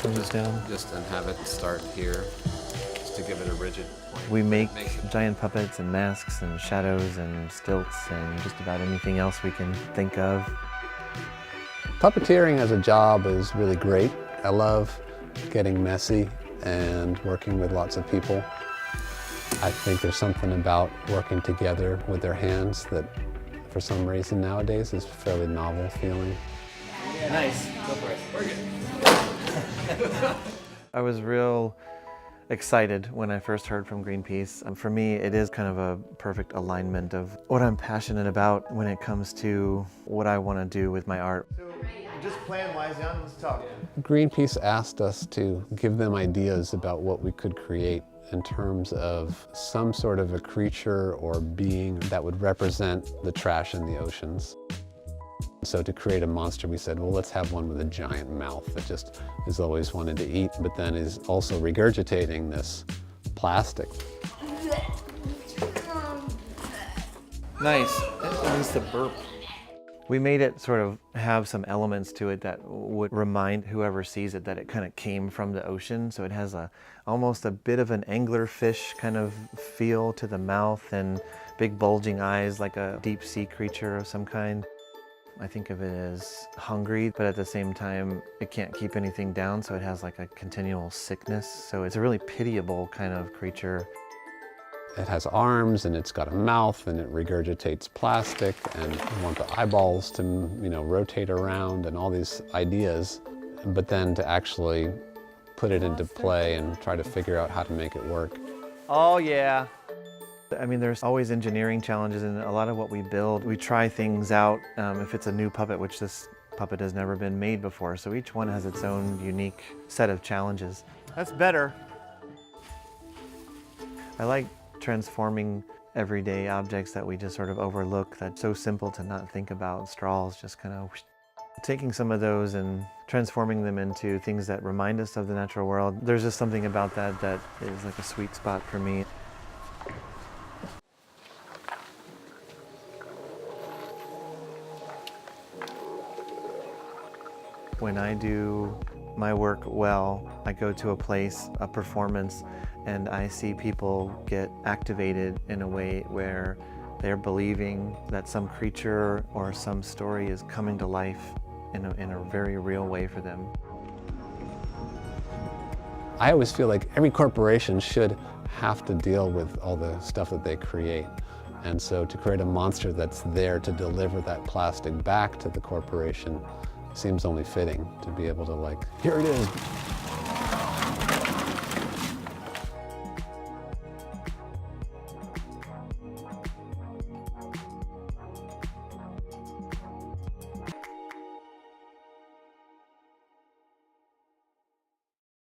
comes down. Just and have it start here, just to give it a rigid point. We make giant puppets and masks and shadows and stilts and just about anything else we can think of. Puppeteering as a job is really great. I love getting messy and working with lots of people. I think there's something about working together with their hands that for some reason nowadays is a fairly novel feeling. Nice. Go for it. We're good. I was real excited when I first heard from Greenpeace. For me, it is kind of a perfect alignment of what I'm passionate about when it comes to what I want to do with my art. So just plan-wise, Jan, let's talk. Greenpeace asked us to give them ideas about what we could create in terms of some sort of a creature or being that would represent the trash in the oceans. So to create a monster, we said, well, let's have one with a giant mouth that just has always wanted to eat, but then is also regurgitating this plastic. Nice. At least the burp. We made it sort of have some elements to it that would remind whoever sees it that it kind of came from the ocean. So it has almost a bit of an anglerfish kind of feel to the mouth and big bulging eyes like a deep sea creature of some kind. I think of it as hungry, but at the same time, it can't keep anything down, so it has like a continual sickness. So it's a really pitiable kind of creature. It has arms and it's got a mouth and it regurgitates plastic and you want the eyeballs to, rotate around and all these ideas, but then to actually put it into play and try to figure out how to make it work. Oh yeah. I mean, there's always engineering challenges in a lot of what we build. We try things out if it's a new puppet, which this puppet has never been made before. So each one has its own unique set of challenges. That's better. I like transforming everyday objects that we just sort of overlook, that's so simple to not think about. Straws, just kind of taking some of those and transforming them into things that remind us of the natural world. There's just something about that that is like a sweet spot for me. When I do my work well, I go to a place, a performance, and I see people get activated in a way where they're believing that some creature or some story is coming to life in a very real way for them. I always feel like every corporation should have to deal with all the stuff that they create. And so to create a monster that's there to deliver that plastic back to the corporation seems only fitting to be able to here it is.